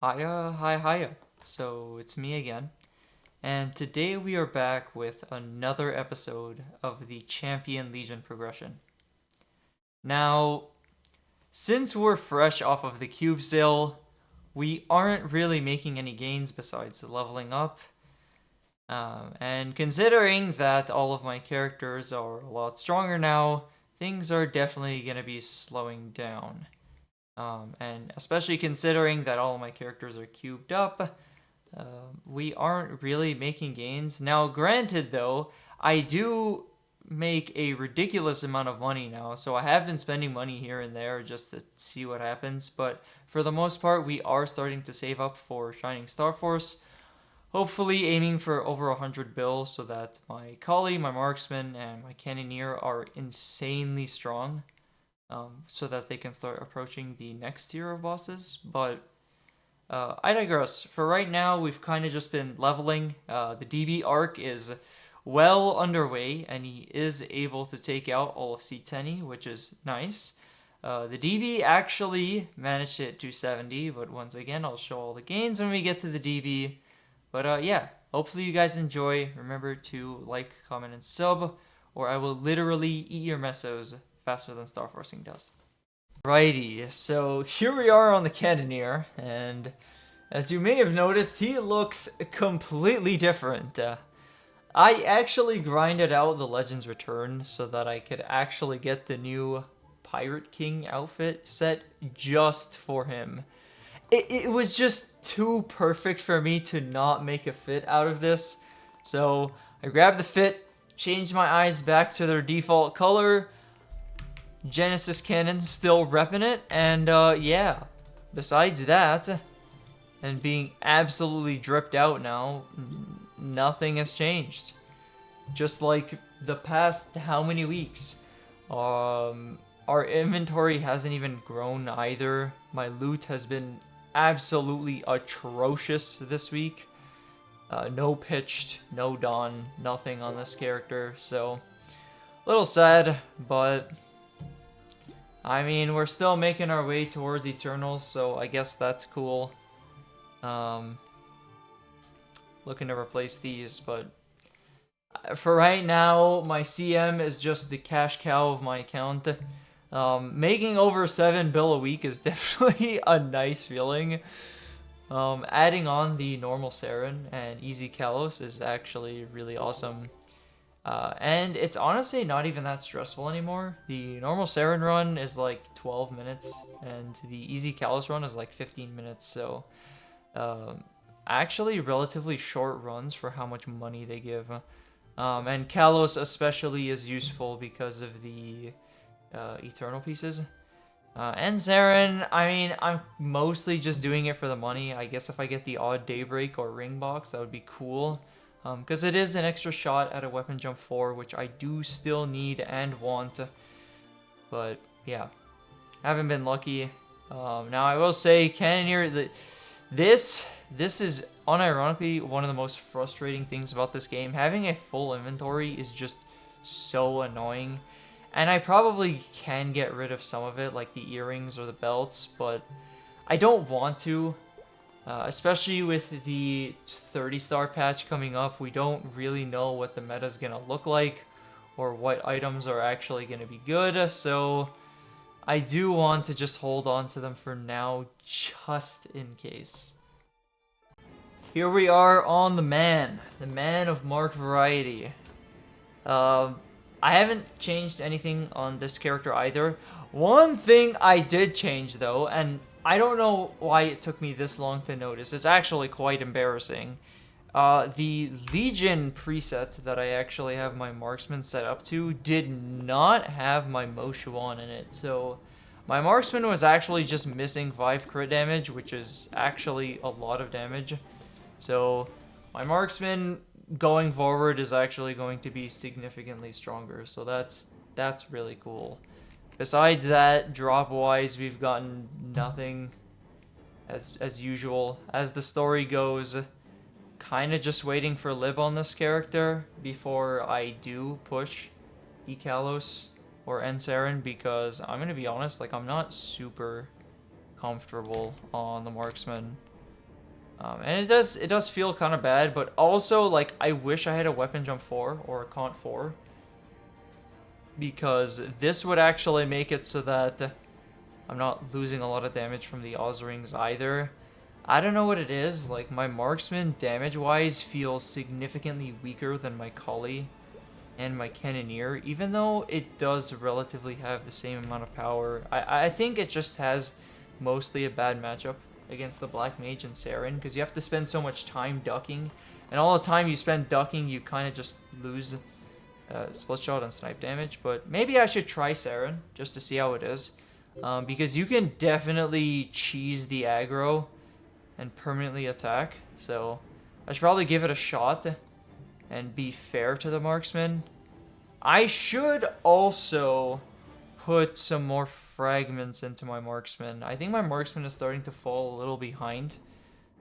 Hiya. So it's me again, and today we are back with another episode of the Champion Legion progression. Now, since we're fresh off of the cube sale, we aren't really making any gains besides leveling up. And considering that all of my characters are a lot stronger now, things are definitely going to be slowing down. And especially considering that all of my characters are cubed up, we aren't really making gains. Now, granted, though, I do make a ridiculous amount of money now, so I have been spending money here and there just to see what happens, but for the most part, we are starting to save up for Shining Star Force, hopefully aiming for over 100 bills so that my Khali, my Marksman, and my Cannoneer are insanely strong. So that they can start approaching the next tier of bosses. But I digress. For right now, we've kind of just been leveling. The DB arc is well underway, and he is able to take out all of C10, which is nice. The DB actually managed to hit 270, but once again, I'll show all the gains when we get to the DB. But yeah, hopefully you guys enjoy. Remember to like, comment, and sub, or I will literally eat your mesos faster than Star Forcing does. Righty, so here we are on the Cannoneer, and as you may have noticed, he looks completely different. I actually grinded out the Legends Return so that I could actually get the new Pirate King outfit set just for him. It was just too perfect for me to not make a fit out of this, so I grabbed the fit, changed my eyes back to their default color. Genesis Cannon still repping it, and yeah, besides that, and being absolutely dripped out now, nothing has changed. Just like the past how many weeks, our inventory hasn't even grown either. My loot has been absolutely atrocious this week. No pitched, no done, nothing on this character, so a little sad, but I mean, we're still making our way towards Eternal, so I guess that's cool. Looking to replace these, but for right now, my CM is just the cash cow of my account. Making over 7 bill a week is definitely a nice feeling. Adding on the normal Saren and easy Kalos is actually really awesome. And it's honestly not even that stressful anymore. The normal Saren run is like 12 minutes, and the easy Kalos run is like 15 minutes, so actually relatively short runs for how much money they give. And Kalos especially is useful because of the Eternal pieces. And Saren, I mean, I'm mostly just doing it for the money. I guess if I get the odd Daybreak or Ring Box, that would be cool. Because it is an extra shot at a weapon jump 4, which I do still need and want. But yeah, haven't been lucky. Now I will say, Cannoneer, this is unironically one of the most frustrating things about this game. Having a full inventory is just so annoying. And I probably can get rid of some of it, like the earrings or the belts, but I don't want to. Especially with the 30-star patch coming up, we don't really know what the meta is going to look like or what items are actually going to be good, so I do want to just hold on to them for now, just in case. Here we are on the man of Mark Variety. I haven't changed anything on this character either. One thing I did change though, and I don't know why it took me this long to notice. It's actually quite embarrassing. The Legion preset that I actually have my Marksman set up to did not have my Moshuan in it. So my Marksman was actually just missing 5 crit damage, which is actually a lot of damage. So my Marksman going forward is actually going to be significantly stronger. So that's really cool. Besides that, drop-wise, we've gotten nothing as usual. As the story goes, kind of just waiting for Lib on this character before I do push Ikalos or Ensaren, because I'm going to be honest, like, I'm not super comfortable on the Marksman. And it does feel kind of bad, but also, like, I wish I had a weapon jump 4 or a Cont 4. Because this would actually make it so that I'm not losing a lot of damage from the Oz Rings either. I don't know what it is, like, my Marksman damage-wise feels significantly weaker than my Khali and my Cannoneer, even though it does relatively have the same amount of power. I think it just has mostly a bad matchup against the Black Mage and Saren, because you have to spend so much time ducking, and all the time you spend ducking, you kind of just lose split shot and snipe damage. But maybe I should try Saren, just to see how it is, because you can definitely cheese the aggro and permanently attack, so I should probably give it a shot and be fair to the Marksman. I should also put some more fragments into my Marksman. I think my Marksman is starting to fall a little behind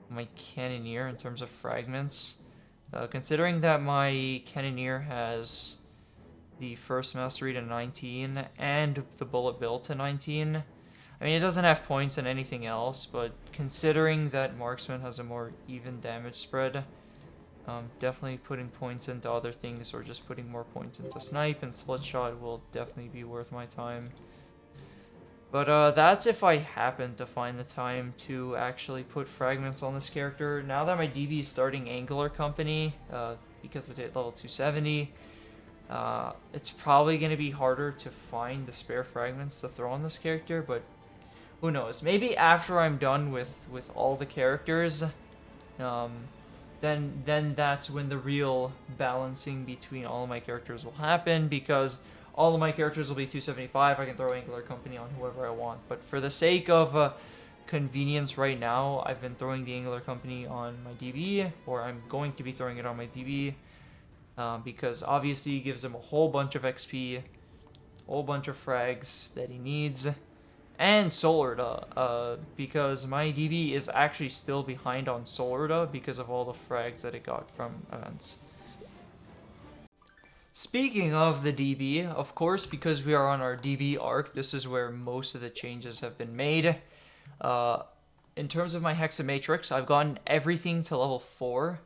my Cannoneer in terms of fragments. Considering that my Cannoneer has the first mastery to 19 and the bullet bill to 19, I mean, it doesn't have points in anything else, but considering that Marksman has a more even damage spread, definitely putting points into other things or just putting more points into snipe and split shot will definitely be worth my time. But that's if I happen to find the time to actually put fragments on this character. Now that my DB is starting Angular Company, because it hit level 270, it's probably going to be harder to find the spare fragments to throw on this character, but who knows? Maybe after I'm done with all the characters, then that's when the real balancing between all of my characters will happen, because all of my characters will be 275. I can throw Angular Company on whoever I want. But for the sake of convenience right now, I've been throwing the Angular Company on my DB, or I'm going to be throwing it on my DB, because obviously it gives him a whole bunch of XP, a whole bunch of frags that he needs, and Solarda, because my DB is actually still behind on Solarda because of all the frags that it got from events. Speaking of the DB, of course, because we are on our DB arc, this is where most of the changes have been made. In terms of my Hexamatrix, I've gotten everything to level 4.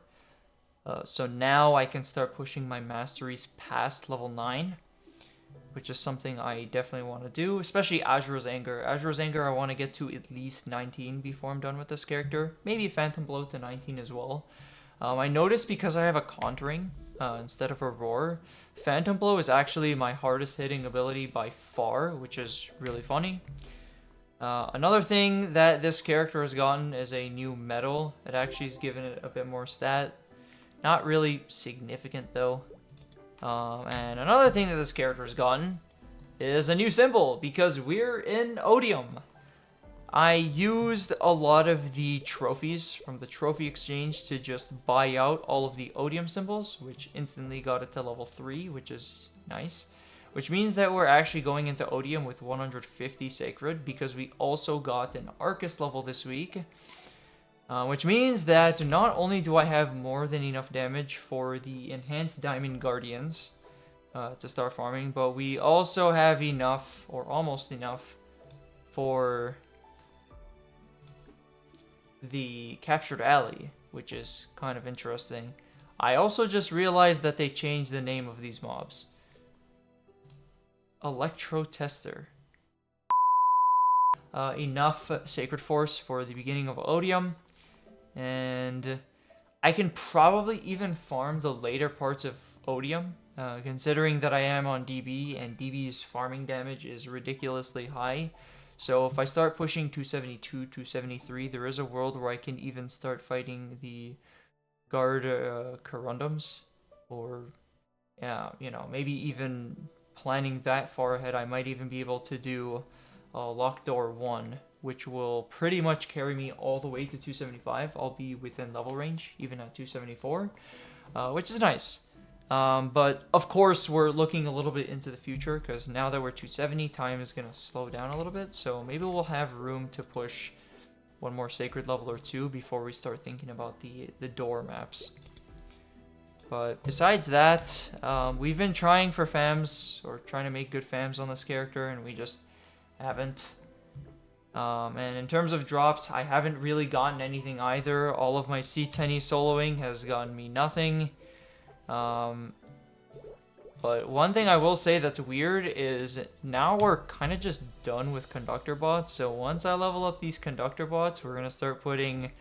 So now I can start pushing my masteries past level 9, which is something I definitely want to do, especially Azura's Anger. Azura's Anger I want to get to at least 19 before I'm done with this character. Maybe Phantom Blow to 19 as well. I noticed because I have a Contouring instead of a Roar, Phantom Blow is actually my hardest hitting ability by far, which is really funny. Another thing that this character has gotten is a new medal. It actually has given it a bit more stat. Not really significant though. And another thing that this character has gotten is a new symbol, because we're in Odium. I used a lot of the trophies from the trophy exchange to just buy out all of the Odium symbols, which instantly got it to level 3, which is nice. Which means that we're actually going into Odium with 150 Sacred, because we also got an Arcus level this week. Which means that not only do I have more than enough damage for the Enhanced Diamond Guardians to start farming, but we also have enough, or almost enough, for the Captured Alley, which is kind of interesting. I also just realized that they changed the name of these mobs. Electro Tester. Enough Sacred Force for the beginning of Odium. And I can probably even farm the later parts of Odium, considering that I am on DB, and DB's farming damage is ridiculously high. So if I start pushing 272, 273, there is a world where I can even start fighting the Guard Corundums, or, yeah, you know, maybe even planning that far ahead, I might even be able to do Locked Door 1, which will pretty much carry me all the way to 275. I'll be within level range, even at 274, which is nice. But of course, we're looking a little bit into the future, because now that we're 270, time is going to slow down a little bit. So maybe we'll have room to push one more Sacred level or 2 before we start thinking about the door maps. But besides that, we've been trying for FAMs, or trying to make good FAMs on this character, and we just haven't. And in terms of drops, I haven't really gotten anything either. All of my C10E soloing has gotten me nothing. But one thing I will say that's weird is now we're kind of just done with conductor bots. So once I level up these conductor bots, we're going to start putting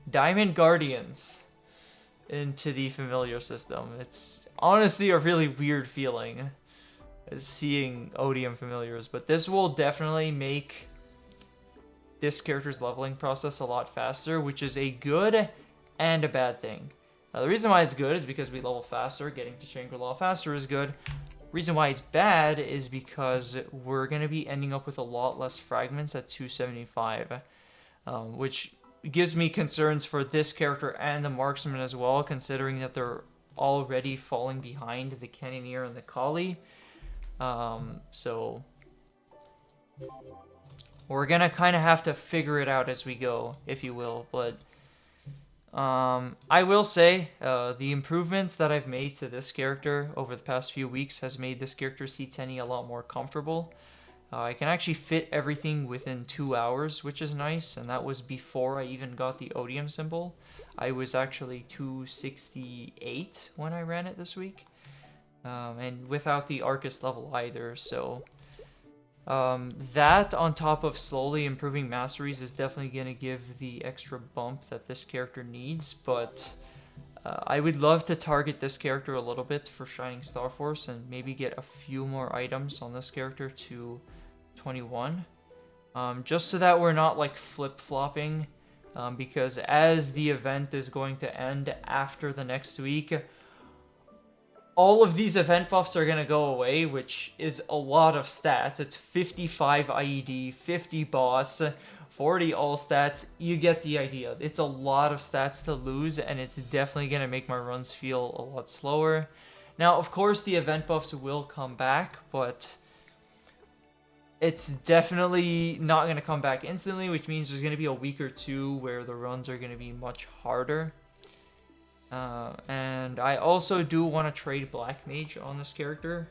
Diamond Guardians into the familiar system. It's honestly a really weird feeling seeing Odium familiars, but this will definitely make this character's leveling process a lot faster, which is a good and a bad thing. The reason why it's good is because we level faster. Getting to Shangri-La faster is good. Reason why it's bad is because we're going to be ending up with a lot less fragments at 275, which gives me concerns for this character and the Marksman as well, considering that they're already falling behind the Cannoneer and the Khali. So we're going to kind of have to figure it out as we go, if you will, but I will say, the improvements that I've made to this character over the past few weeks has made this character C10E a lot more comfortable. I can actually fit everything within 2 hours, which is nice, and that was before I even got the Odium symbol. I was actually 268 when I ran it this week, and without the Arcus level either, so that on top of slowly improving masteries is definitely going to give the extra bump that this character needs, but I would love to target this character a little bit for Shining Star Force and maybe get a few more items on this character to 21, just so that we're not like flip-flopping, because as the event is going to end after the next week, all of these event buffs are going to go away, which is a lot of stats. It's 55 IED, 50 boss, 40 all stats. You get the idea. It's a lot of stats to lose, and it's definitely going to make my runs feel a lot slower. Now, of course, the event buffs will come back, but it's definitely not going to come back instantly, which means there's going to be a week or two where the runs are going to be much harder. And I also do want to trade Black Mage on this character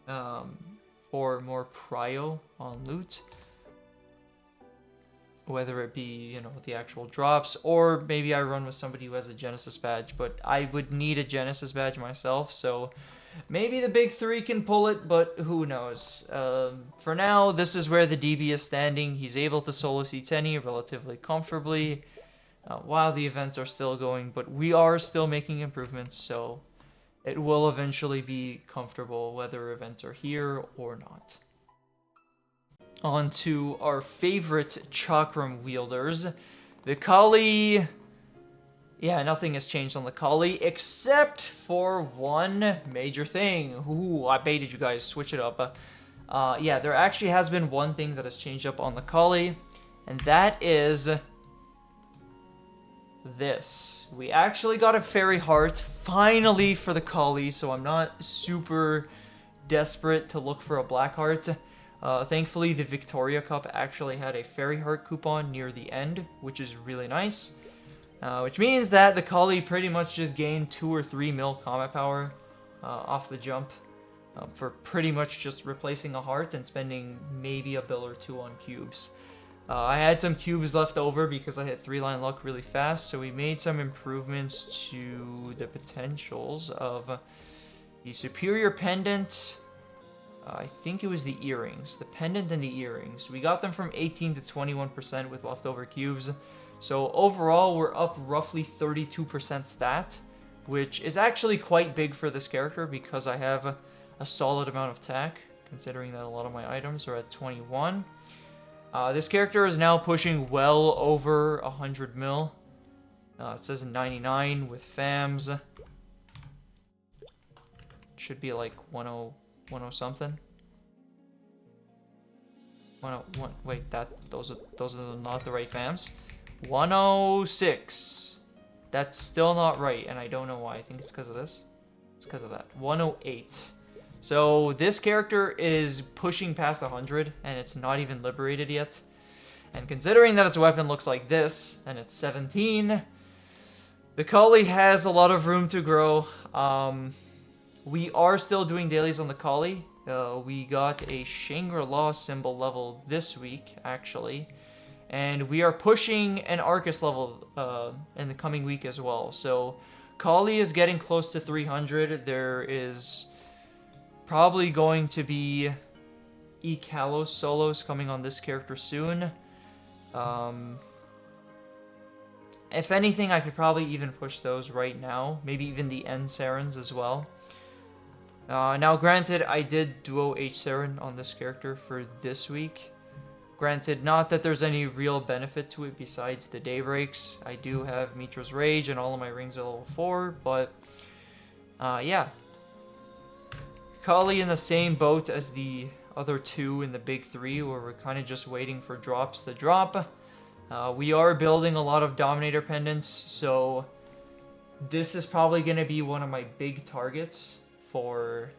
for more prio on loot. Whether it be, you know, the actual drops, or maybe I run with somebody who has a Genesis badge, but I would need a Genesis badge myself, so maybe the big three can pull it, but who knows. For now, this is where the DB is standing. He's able to solo C10E relatively comfortably while the events are still going, but we are still making improvements, so it will eventually be comfortable whether events are here or not. On to our favorite Chakram wielders, the Khali. Yeah, nothing has changed on the Khali except for one major thing. Ooh, I baited you guys, switch it up. Yeah, there actually has been one thing that has changed up on the Khali, and that is this. We actually got a Fairy Heart, finally, for the Khali, so I'm not super desperate to look for a Black Heart. Thankfully, the Victoria Cup actually had a Fairy Heart coupon near the end, which is really nice. Which means that the Khali pretty much just gained 2 or 3 mil combat power off the jump for pretty much just replacing a heart and spending maybe a bill or 2 on cubes. I had some cubes left over because I hit 3-line luck really fast, so we made some improvements to the potentials of the Superior Pendant. I think it was the earrings. The pendant and the earrings. We got them from 18 to 21% with leftover cubes. So overall, we're up roughly 32% stat, which is actually quite big for this character because I have a solid amount of tech, considering that a lot of my items are at 21. This character is now pushing well over 100 mil. It says 99 with FAMs. It should be like 10 something. 101. Wait, those are not the right FAMs. 106. That's still not right, and I don't know why. I think it's because of this. It's because of that. 108. So this character is pushing past 100, and it's not even liberated yet. And considering that its weapon looks like this, and it's 17, the Khali has a lot of room to grow. We are still doing dailies on the Khali. We got a Shangri-La symbol level this week, actually. And we are pushing an Arcus level in the coming week as well. So Khali is getting close to 300. There is probably going to be E-Kalos solos coming on this character soon. If anything, I could probably even push those right now. Maybe even the End Sarens as well. Now, granted, I did duo H-Saren on this character for this week. Granted, not that there's any real benefit to it besides the Daybreaks. I do have Mitra's Rage and all of my rings are level 4, but yeah. Khali in the same boat as the other two in the big three, where we're kind of just waiting for drops to drop. We are building a lot of Dominator pendants, so this is probably going to be one of my big targets for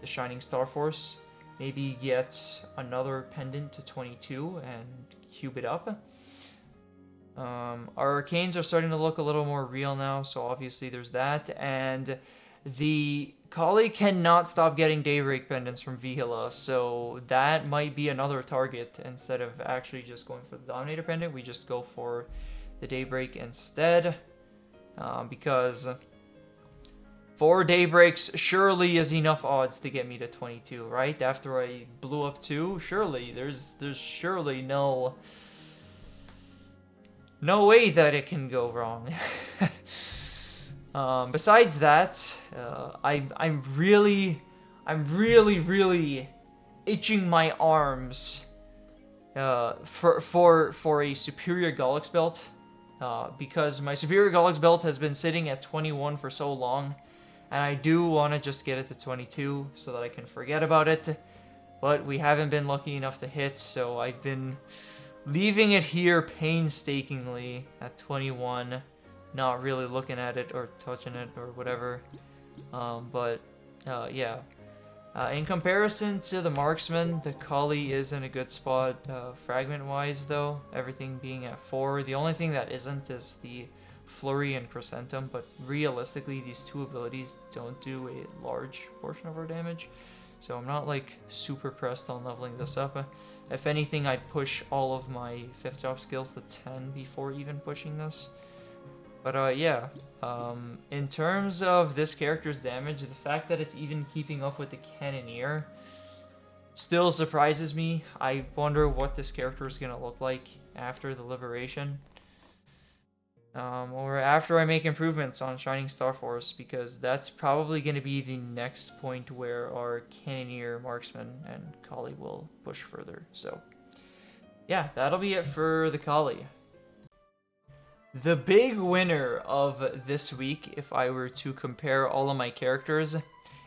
the Shining Star Force. Maybe get another pendant to 22 and cube it up. Our Arcanes are starting to look a little more real now, so obviously there's that. And the Khali cannot stop getting Daybreak pendants from Vihila, so that might be another target. Instead of actually just going for the Dominator pendant, we just go for the Daybreak instead. Because 4 Daybreaks surely is enough odds to get me to 22, right? After I blew up 2, surely there's surely no way that it can go wrong. Besides that, I'm really itching my arms for a superior Gollux belt, because my superior Gollux belt has been sitting at 21 for so long, and I do want to just get it to 22 so that I can forget about it, but we haven't been lucky enough to hit, so I've been leaving it here painstakingly at 21. Not really looking at it or touching it or whatever. Yeah. In comparison to the Marksman, the Khali is in a good spot fragment-wise, though. Everything being at 4. The only thing that isn't is the Flurry and Chrysanthemum, but realistically, these two abilities don't do a large portion of our damage. So I'm not, like, super pressed on leveling this up. If anything, I'd push all of my 5th job skills to 10 before even pushing this. But yeah, in terms of this character's damage, the fact that it's even keeping up with the Cannoneer still surprises me. I wonder what this character is going to look like after the Liberation. Or after I make improvements on Shining Star Force, because that's probably going to be the next point where our Cannoneer, Marksman, and Khali will push further. So, yeah, that'll be it for the Khali. The big winner of this week, if I were to compare all of my characters,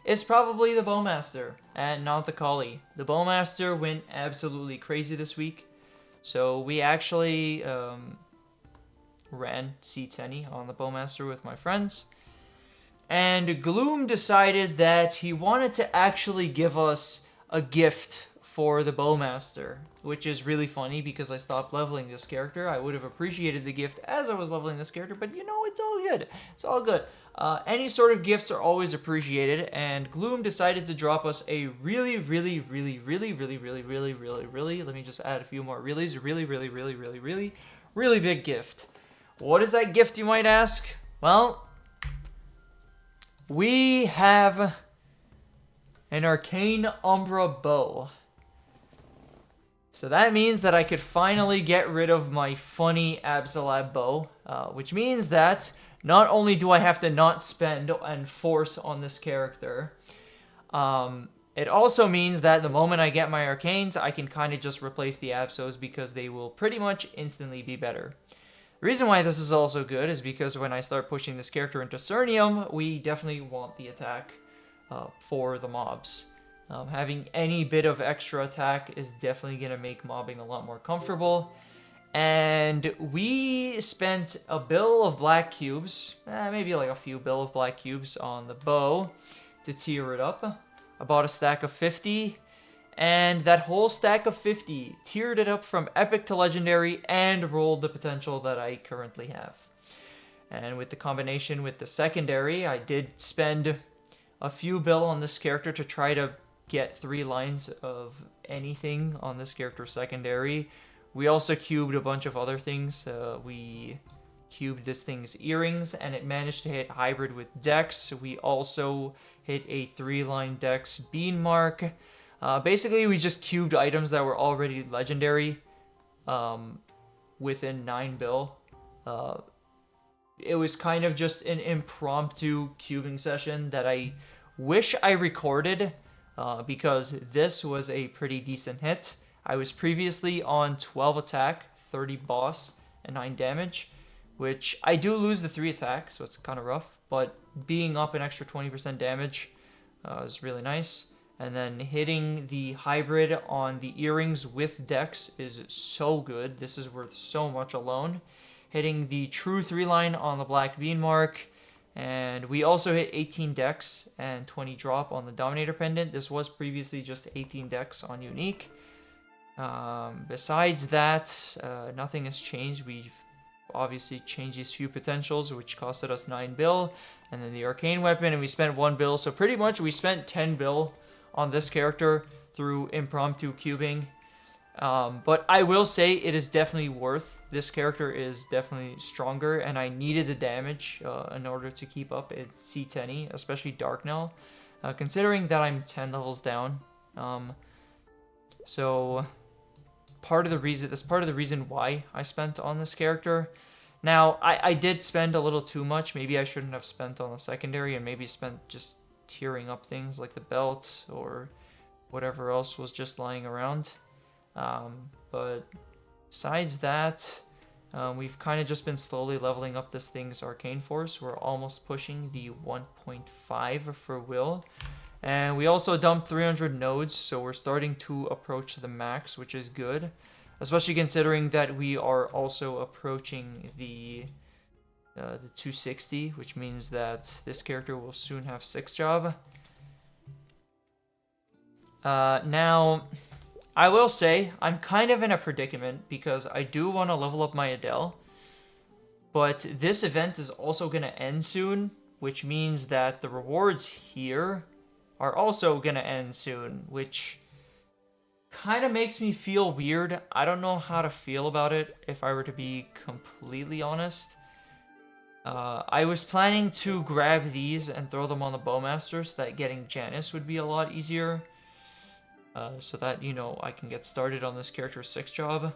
is probably the Bowmaster, and not the Khali. The Bowmaster went absolutely crazy this week, so we actually ran C10 on the Bowmaster with my friends, and Gloom decided that he wanted to actually give us a gift for the Bowmaster, which is really funny because I stopped leveling this character. I would have appreciated the gift as I was leveling this character, but you know, it's all good. It's all good. Any sort of gifts are always appreciated, and Gloom decided to drop us a really, let me just add a few more reallys, really big gift. What is that gift, you might ask? Well, we have an Arcane Umbra bow. So that means that I could finally get rid of my funny Absolab bow, which means that not only do I have to not spend and force on this character, it also means that the moment I get my Arcanes, I can kind of just replace the Absos because they will pretty much instantly be better. The reason why this is also good is because when I start pushing this character into Cernium, we definitely want the attack for the mobs. Having any bit of extra attack is definitely going to make mobbing a lot more comfortable. And we spent a bill of black cubes, maybe like a few bill of black cubes on the bow to tier it up. I bought a stack of 50, and that whole stack of 50 tiered it up from epic to legendary and rolled the potential that I currently have. And with the combination with the secondary, I did spend a few bill on this character to try to get 3 lines of anything on this character secondary, We also cubed a bunch of other things. We cubed this thing's earrings, and it managed to hit hybrid with Dex. We also hit a 3-line Dex bean mark. Basically, we just cubed items that were already legendary within 9 bill. It was kind of just an impromptu cubing session that I wish I recorded because this was a pretty decent hit. I was previously on 12 attack, 30 boss, and 9 damage, which I do lose the 3 attack, so it's kind of rough, but being up an extra 20% damage is really nice. And then hitting the hybrid on the earrings with Dex is so good. This is worth so much alone. Hitting the true 3-line on the black bean mark. And we also hit 18 Dex and 20 drop on the Dominator pendant. This was previously just 18 Dex on unique. Besides that, nothing has changed. We've obviously changed these few potentials, which costed us 9 bill. And then the arcane weapon, and we spent 1 bill. So pretty much we spent 10 bill on this character through impromptu cubing. But I will say it is definitely worth. This character is definitely stronger, and I needed the damage in order to keep up at C10E, especially Darknell, considering that I'm 10 levels down. So part of the reason why I spent on this character. Now, I did spend a little too much. Maybe I shouldn't have spent on the secondary, and maybe spent just tearing up things like the belt or whatever else was just lying around. But besides that, we've kind of just been slowly leveling up this thing's arcane force. We're almost pushing the 1.5 for will. And we also dumped 300 nodes, so we're starting to approach the max, which is good. Especially considering that we are also approaching the 260, which means that this character will soon have 6 job. Now, I will say, I'm kind of in a predicament because I do want to level up my Adele. But this event is also going to end soon, which means that the rewards here are also going to end soon, which kind of makes me feel weird. I don't know how to feel about it, if I were to be completely honest. I was planning to grab these and throw them on the Bowmaster so that getting Janice would be a lot easier. So that, you know, I can get started on this character's 6 job.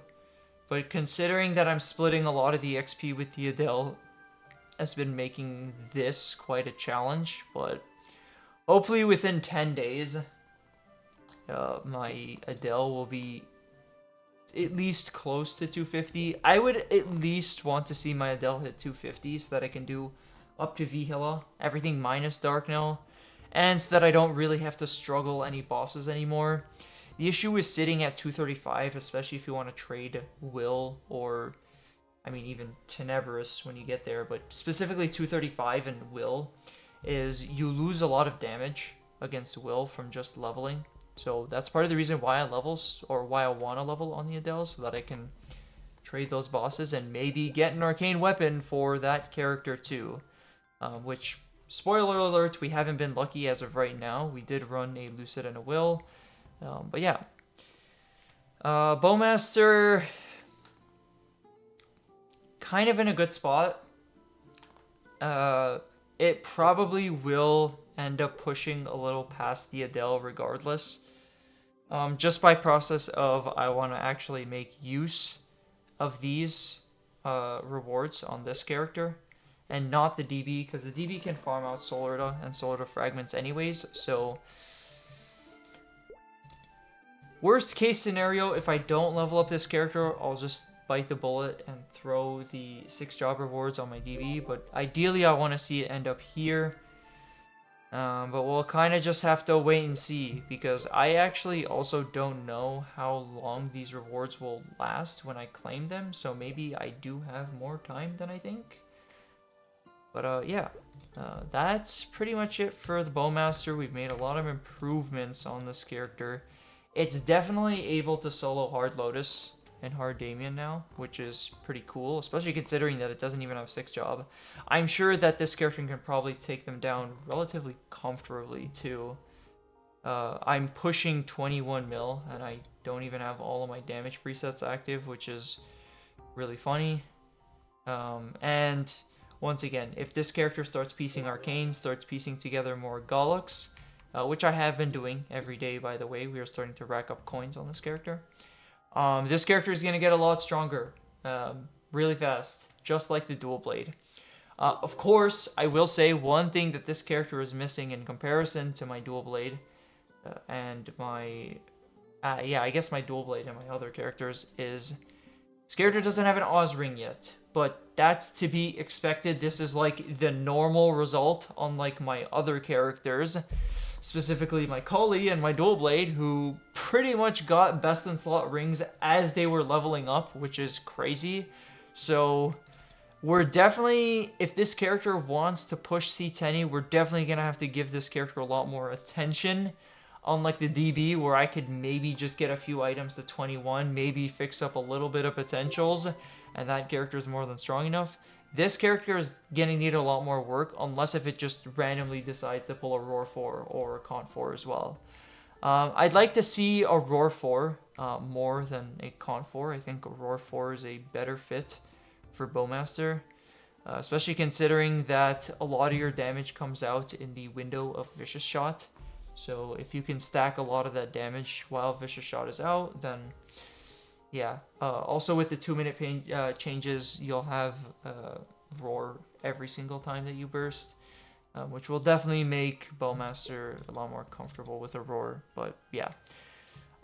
But considering that I'm splitting a lot of the XP with the Adele, has been making this quite a challenge. But hopefully within 10 days, my Adele will be at least close to 250. I would at least want to see my Adele hit 250 so that I can do up to Vihila, everything minus Darknell, and so that I don't really have to struggle any bosses anymore. The issue is sitting at 235, especially if you want to trade Will or, I mean, even Tenebris when you get there, but specifically 235 and Will, is you lose a lot of damage against Will from just leveling. So that's part of the reason why I levels, or why I want to level on the Adele, so that I can trade those bosses and maybe get an arcane weapon for that character too. Which, spoiler alert, we haven't been lucky as of right now. We did run a Lucid and a Will. But yeah. Bowmaster, kind of in a good spot. It probably will end up pushing a little past the Adele regardless. Just by process of I want to actually make use of these rewards on this character and not the DB, because the DB can farm out Solarda and Solarda fragments anyways. So worst case scenario, if I don't level up this character, I'll just bite the bullet and throw the 6 job rewards on my DB, but ideally I want to see it end up here. But we'll kind of just have to wait and see, because I actually also don't know how long these rewards will last when I claim them, so maybe I do have more time than I think. But yeah, that's pretty much it for the Bowmaster. We've made a lot of improvements on this character. It's definitely able to solo Hard Lotus and Hard Damien now, which is pretty cool, especially considering that it doesn't even have 6 job. I'm sure that this character can probably take them down relatively comfortably too. I'm pushing 21 mil, and I don't even have all of my damage presets active, which is really funny. And once again, if this character starts piecing arcanes, starts piecing together more Gollux, which I have been doing every day, by the way, we are starting to rack up coins on this character. This character is going to get a lot stronger really fast, just like the dual blade. Of course, I will say one thing that this character is missing in comparison to my dual blade and my... yeah, I guess my dual blade and my other characters is... This character doesn't have an Oz ring yet, but that's to be expected. This is like the normal result, unlike my other characters, specifically my Khali and my dual blade, who pretty much got best in slot rings as they were leveling up, which is crazy. So we're definitely, if this character wants to push C10, we're definitely gonna have to give this character a lot more attention. Unlike the DB, where I could maybe just get a few items to 21, maybe fix up a little bit of potentials, and that character is more than strong enough. This character is gonna need a lot more work, unless if it just randomly decides to pull a Roar 4 or a Con 4 as well. I'd like to see a Roar 4 more than a Con 4. I think a Roar 4 is a better fit for Bowmaster, especially considering that a lot of your damage comes out in the window of Vicious Shot. So if you can stack a lot of that damage while Vicious Shot is out, then yeah. Also with the 2-minute changes, you'll have Roar every single time that you burst, which will definitely make Bowmaster a lot more comfortable with a Roar. But yeah,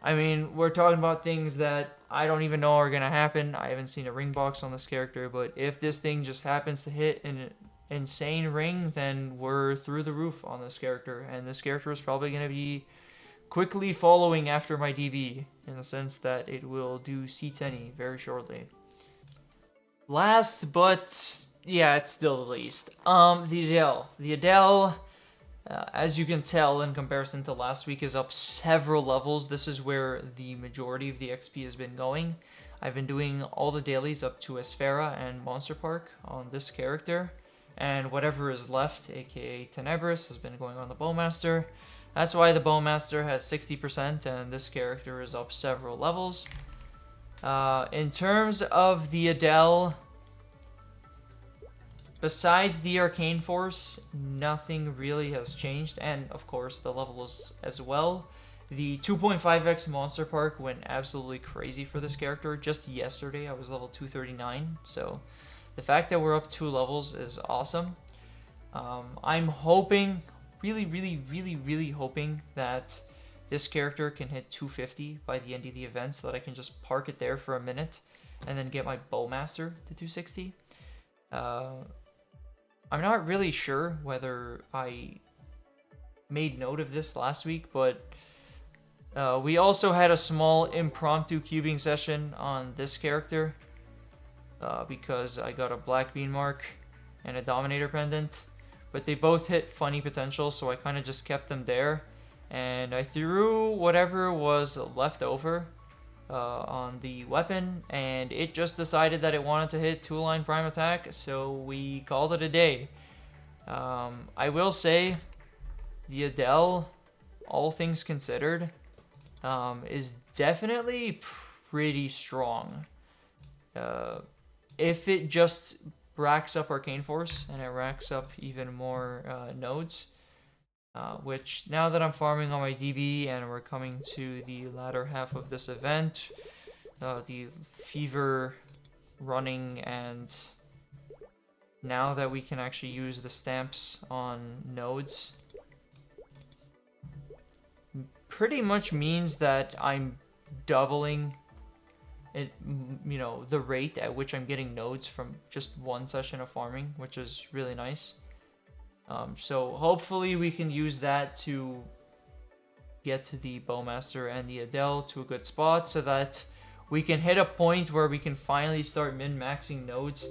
I mean, we're talking about things that I don't even know are going to happen. I haven't seen a ring box on this character, but if this thing just happens to hit an insane ring, then we're through the roof on this character, and this character is probably going to be quickly following after my DB, in the sense that it will do C10 very shortly. Last, but yeah, it's still the least, the Adele. The Adele, as you can tell in comparison to last week, is up several levels. This is where the majority of the XP has been going. I've been doing all the dailies up to Esfera and Monster Park on this character, and whatever is left, aka Tenebris, has been going on the Bowmaster. That's why the Bowmaster has 60%, and this character is up several levels. In terms of the Adele, besides the Arcane Force, nothing really has changed, and of course the levels as well. The 2.5x Monster Park went absolutely crazy for this character. Just yesterday I was level 239, so the fact that we're up 2 levels is awesome. I'm hoping, really hoping that this character can hit 250 by the end of the event, so that I can just park it there for a minute and then get my Bowmaster to 260. I'm not really sure whether I made note of this last week, but we also had a small impromptu cubing session on this character because I got a Black Bean Mark and a Dominator Pendant, but they both hit funny potential, so I kind of just kept them there, and I threw whatever was left over on the weapon, and it just decided that it wanted to hit 2-line prime attack, so we called it a day. I will say the Adele, all things considered, is definitely pretty strong. If it just racks up Arcane Force and it racks up even more nodes, which now that I'm farming on my DB and we're coming to the latter half of this event, the Fever running, and now that we can actually use the stamps on nodes, pretty much means that I'm doubling it, you know, the rate at which I'm getting nodes from just one session of farming, which is really nice. So hopefully we can use that to get to the Bowmaster and the Adele to a good spot, so that we can hit a point where we can finally start min-maxing nodes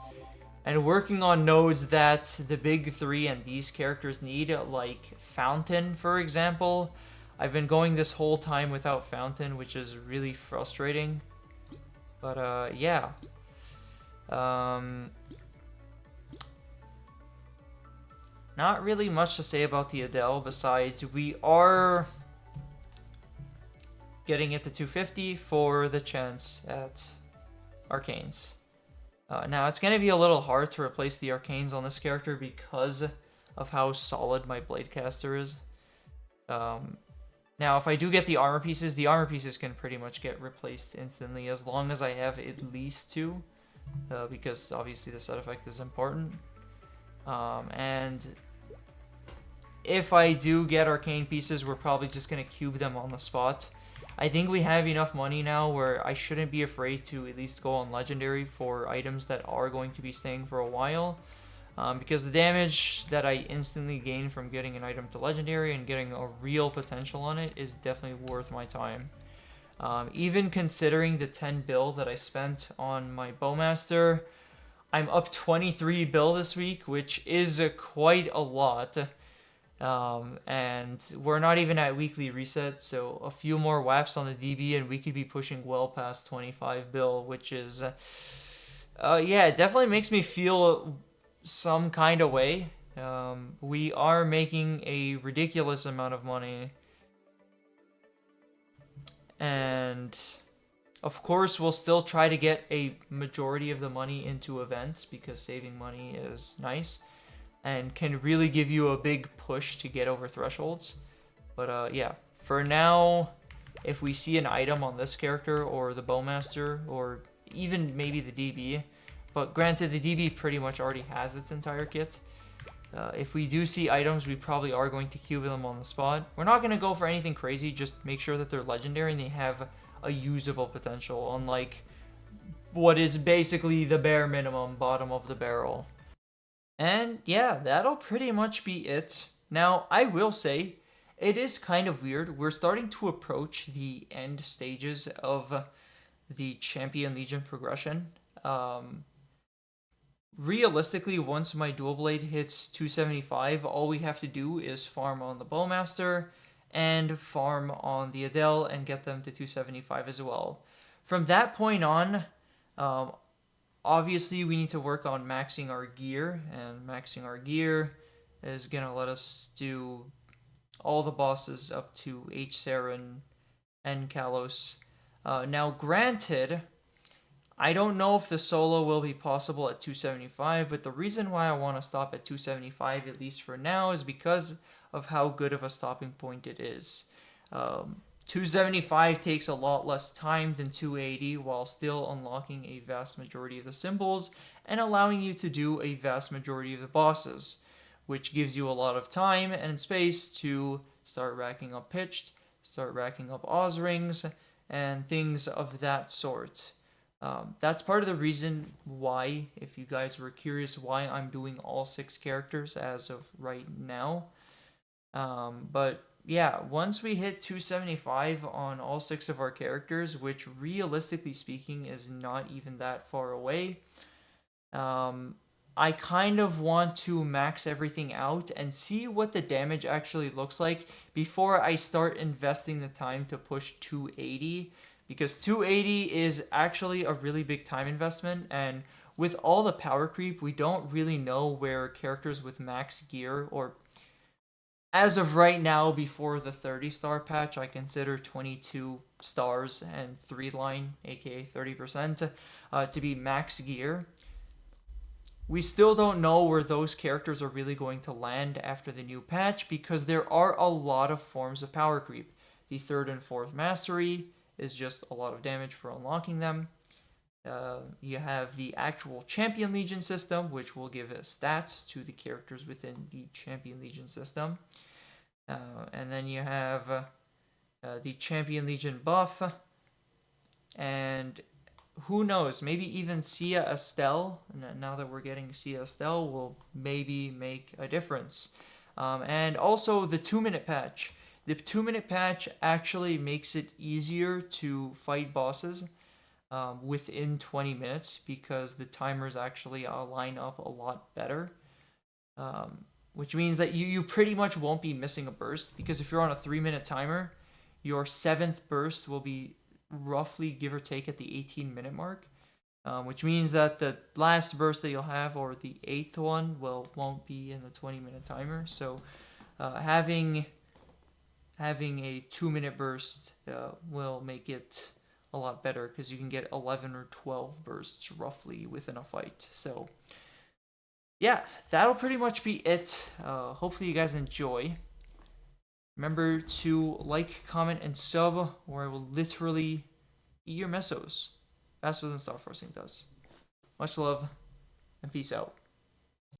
and working on nodes that the big three and these characters need, like Fountain, for example. I've been going this whole time without Fountain, which is really frustrating. But yeah. Not really much to say about the Adele, besides we are getting it to 250 for the chance at Arcanes. Now, it's going to be a little hard to replace the Arcanes on this character because of how solid my Bladecaster is. Now, if I do get the armor pieces can pretty much get replaced instantly as long as I have at least 2, because obviously the set effect is important. And if I do get Arcane pieces, we're probably just going to cube them on the spot. I think we have enough money now where I shouldn't be afraid to at least go on Legendary for items that are going to be staying for a while. Because the damage that I instantly gain from getting an item to Legendary and getting a real potential on it is definitely worth my time. Even considering the 10 bill that I spent on my Bowmaster, I'm up 23 bill this week, which is quite a lot. And we're not even at weekly reset, so a few more whaps on the DB and we could be pushing well past 25 bill, which is, yeah, it definitely makes me feel some kind of way. We are making a ridiculous amount of money, and of course we'll still try to get a majority of the money into events because saving money is nice and can really give you a big push to get over thresholds. But yeah, for now, if we see an item on this character or the Bowmaster or even maybe the DB, but granted the DB pretty much already has its entire kit, if we do see items, we probably are going to cube them on the spot. We're not going to go for anything crazy, just make sure that they're legendary and they have a usable potential, unlike what is basically the bare minimum bottom of the barrel. And yeah, that'll pretty much be it. Now, I will say, it is kind of weird. We're starting to approach the end stages of the Champion Legion progression. Realistically, once my dual blade hits 275, all we have to do is farm on the Bowmaster and farm on the Adele and get them to 275 as well. From that point on, obviously we need to work on maxing our gear, and maxing our gear is gonna let us do all the bosses up to H. Saren and Kalos. Now granted, I don't know if the solo will be possible at 275, but the reason why I want to stop at 275, at least for now, is because of how good of a stopping point it is. 275 takes a lot less time than 280 while still unlocking a vast majority of the symbols and allowing you to do a vast majority of the bosses, which gives you a lot of time and space to start racking up pitched, start racking up Oz rings, and things of that sort. That's part of the reason why, if you guys were curious, why I'm doing all 6 characters as of right now. But yeah, once we hit 275 on all 6 of our characters, which realistically speaking is not even that far away, I kind of want to max everything out and see what the damage actually looks like before I start investing the time to push 280, because 280 is actually a really big time investment, and with all the power creep, we don't really know where characters with max gear, or as of right now, before the 30-star patch, I consider 22 stars and 3 line, aka 30%, to be max gear. We still don't know where those characters are really going to land after the new patch, because there are a lot of forms of power creep. The 3rd and 4th mastery is just a lot of damage for unlocking them. You have the actual Champion Legion system, which will give stats to the characters within the Champion Legion system. And then you have the Champion Legion buff, and who knows, maybe even Sia Estelle, now that we're getting Sia Estelle, will maybe make a difference. And also the 2-minute patch. The 2-minute patch actually makes it easier to fight bosses within 20 minutes because the timers actually line up a lot better. Which means that you pretty much won't be missing a burst, because if you're on a 3-minute timer, your 7th burst will be roughly, give or take, at the 18-minute mark. Which means that the last burst that you'll have, or the 8th one, won't be in the 20-minute timer. So having having a 2-minute burst will make it a lot better because you can get 11 or 12 bursts roughly within a fight. So yeah, that'll pretty much be it. Hopefully you guys enjoy. Remember to like, comment, and sub, or I will literally eat your mesos faster than Star Forcing does. Much love, and peace out.